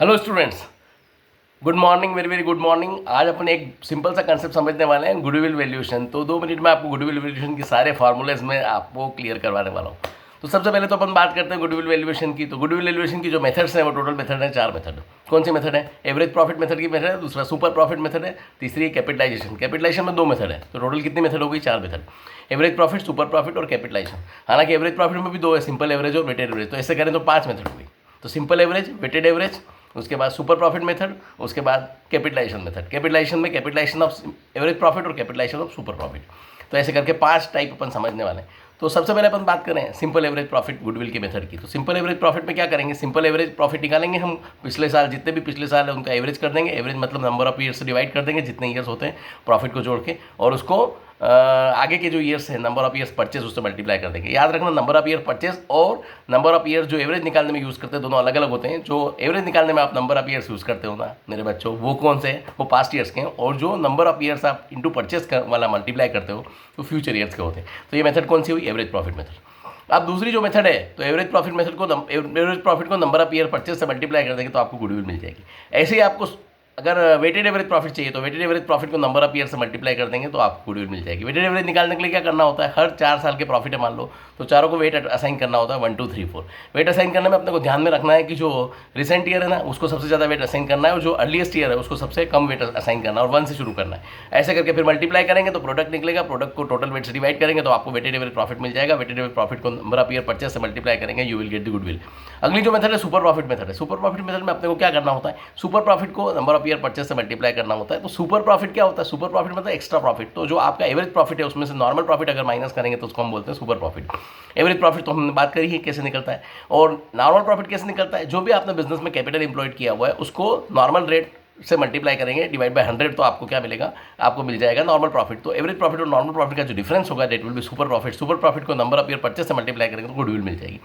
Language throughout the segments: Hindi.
Hello students, good morning, very very good morning. आज अपन एक सिंपल सा कंसेप्ट समझने वाले हैं, गुडविल वैल्यूएशन। तो 2 मिनट में आपको गुडविल वैल्यूएशन के सारे फार्मूलेज में आपको क्लियर करवाने वाला हूँ। तो सबसे पहले तो अपन बात करते हैं गुडविल वैल्यूएशन की। तो गुडविल वैल्यूएशन की जो मेथड्स हैं वो टोटल मेथड है 4 मेथड। कौन सी मेथड है? एवरेज प्रॉफिट मेथड की मेथड है, दूसरा सुपर प्रॉफिट मेथड है, तीसरी कैपिटलाइजेशन। कैपिटलाइजेशन में 2 मेथड है, तो टोटल कितनी मेथड हो गई? 4 method. Average profit, super profit और कैपिटलाइजेशन। हालांकि एवरेज प्रॉफिट में भी 2 है, सिंपल एवरेज और वेटेड एवरेज। तो ऐसे करें तो 5 मेथड हो गई। तो सिंपल एवरेज, वेटेड एवरेज, उसके बाद सुपर प्रॉफिट मेथड, उसके बाद कैपिटलाइजेशन मेथड। कैपिटलाइजेशन में कैपिटलाइजेशन ऑफ एवरेज प्रॉफिट और कैपिटलाइजेशन ऑफ सुपर प्रॉफिट। तो ऐसे करके 5 टाइप अपन समझने वाले हैं। तो सबसे पहले अपन बात करें सिंपल एवरेज प्रॉफिट गुडविल के मेथड की। तो सिंपल एवरेज प्रॉफिट में क्या करेंगे? सिंपल एवरेज प्रॉफिट निकालेंगे हम, पिछले साल जितने भी पिछले साल है उनका एवरेज कर देंगे। एवरेज मतलब नंबर ऑफ ईयर्स से डिवाइड कर देंगे, जितने ईयर्स होते हैं प्रॉफिट को जोड़ के, और उसको आगे के जो ईयर्स हैं नंबर ऑफ ईयर्स परचेज उससे मल्टीप्लाई कर देंगे। याद रखना, नंबर ऑफ ईयर परचेज और नंबर ऑफ ईयर्स जो एवरेज निकालने में यूज़ करते हैं दोनों अलग अलग होते हैं। जो एवरेज निकालने में आप नंबर ऑफ ईयर्स यूज़ करते हो ना मेरे बच्चों, वो कौन से हैं? वो पास्ट ईयर्स के हैं। और जो नंबर ऑफ ईयर्स आप इंटू परचेज वाला मल्टीप्लाई करते हो तो फ्यूचर ईयर्स के होते हैं। तो ये मेथड कौन सी हुई? Average profit method. अब दूसरी जो मेथड है, तो एवरेज प्रॉफिट मेथड को एवरेज प्रॉफिट को नंबर ऑफ ईयर परचेज से मल्टीप्लाई कर देंगे तो आपको गुडविल मिल जाएगी। ऐसे ही आपको अगर वेटेड एवरेज प्रॉफिट चाहिए तो वेटेड एवरेज प्रॉफिट को नंबर ऑफ ईयर से मल्टीप्लाई कर देंगे तो आपको गुडविल मिल जाएगी। वेटेड एवरेज निकालने के लिए क्या करना होता है? हर 4 साल के प्रॉफिट है मान लो, तो चारों को वेट असाइन करना होता है 1 2 3 4। वेट असाइन करने में अपने को ध्यान में रखना है कि जो रिसेंट ईयर है ना उसको सबसे ज़्यादा वेट असाइन करना है, और जो अर्लीस्ट ईयर है उसको सबसे कम वेट असाइन करना है, और 1 से शुरू करना है। ऐसे करके फिर मल्टीप्लाई करेंगे तो प्रोडक्ट निकलेगा। प्रोडक्ट को टोटल वेट से डिवाइड करेंगे तो आपको वेटेड एवरेज प्रॉफिट मिल जाएगा। वेटेड एवरेज प्रॉफिट को नंबर ऑफ ईयर परचेज से मल्टीप्लाई करेंगे, you will get the goodwill. अगली जो मेथड है सुपर प्रॉफिट मेथड है। सुपर प्रॉफिट मेथड में अपने को क्या करना होता है? सुपर प्रॉफिट को नंबर ऑफ ईयर परचेज से मल्टीप्लाई करना होता है। तो सुपर प्रॉफिट क्या होता है? सुपर प्रॉफिट मतलब एक्स्ट्रा प्रॉफिट। तो जो आपका एवरेज प्रॉफिट है उसमें से नॉर्मल प्रॉफिट अगर माइनस करेंगे तो उसको हम बोलते हैं सुपर प्रॉफिट। एवरेज प्रॉफिट तो हमने बात करी है कैसे निकलता है, और नॉर्मल प्रॉफिट कैसे निकलता है? जो भी आपने बिजनेस में कैपिटल एम्प्लॉयड किया हुआ है उसको नॉर्मल रेट से मल्टीप्लाई करेंगे, डिवाइड बाय 100, तो आपको क्या मिलेगा? आपको मिल जाएगा नॉर्मल प्रॉफिट। तो एवरेज प्रॉफिट और नॉर्मल प्रॉफिट का जो डिफरेंस होगा that will be super profit. Super profit को नंबर ऑफ ईयर परचेज से मल्टीप्लाई करेंगे तो गुडविल मिल जाएगी।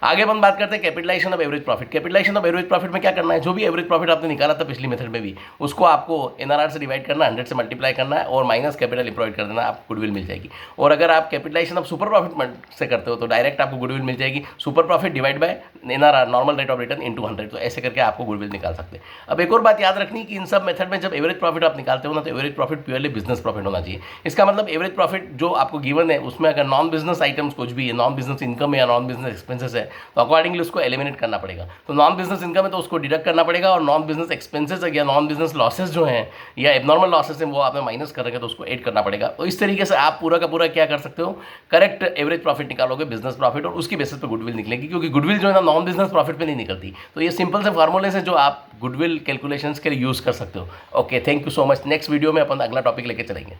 आगे हम बात करते हैं capitalisation of average profit. Capitalisation of average profit में क्या करना है? जो भी एवरेज प्रॉफिट आपने निकाला था पिछली मेथड में भी, उसको आपको एनआरआर से डिवाइड करना है, 100 से मल्टीप्लाई करना है, और माइनस कैपिटल एम्प्लॉयड कर देना, आपको गुडविल मिल जाएगी। और अगर आप कैपिटलाइजेशन ऑफ सुपर प्रॉफिट से करते हो तो डायरेक्ट आपको गुडविल मिल जाएगी, super profit divide by NRR normal rate of return into 100। तो ऐसे करके आपको गुडविल निकाल सकते हैं। अब एक और बात याद रखनी कि इन सब मेथड में जब एवरेज प्रॉफिट आप निकालते हो ना, तो average profit purely business profit होना चाहिए। इसका मतलब एवरेज प्रॉफिट जो आपको गिवन है उसमें अगर नॉन बिजनेस आइटम्स कुछ भी है, नॉन बिजनेस इनकम है या नॉन बिजनेस एक्सपेंसेस है, तो अकॉर्डिंगली उसको एलिमिनेट करना पड़ेगा। तो नॉन बिजनेस इनकम है तो उसको डिडक्ट करना पड़ेगा, और नॉन बिजनेस एक्सपेंसेस है या नॉन बिजनेस लॉसेस जो हैं या एबनॉर्मल लॉसेस हैं वो आपने माइनस कर रखे तो उसको ऐड करना पड़ेगा। तो इस तरीके से आप पूरा का पूरा क्या कर सकते हो? करेक्ट एवरेज प्रॉफिट निकालोगे, बिजनेस प्रॉफिट, और उसकी बेसिस पे गुडविल निकलेगी, क्योंकि गुडविल जो है ना नॉन बिजनेस प्रॉफिट पे नहीं निकलती। तो ये सिंपल से फार्मूले हैं जो आप गुडविल कैलकुलेशंस के लिए यूज कर सकते हो। Okay, thank you so much. Next video में अपन अगला टॉपिक लेके चलेंगे।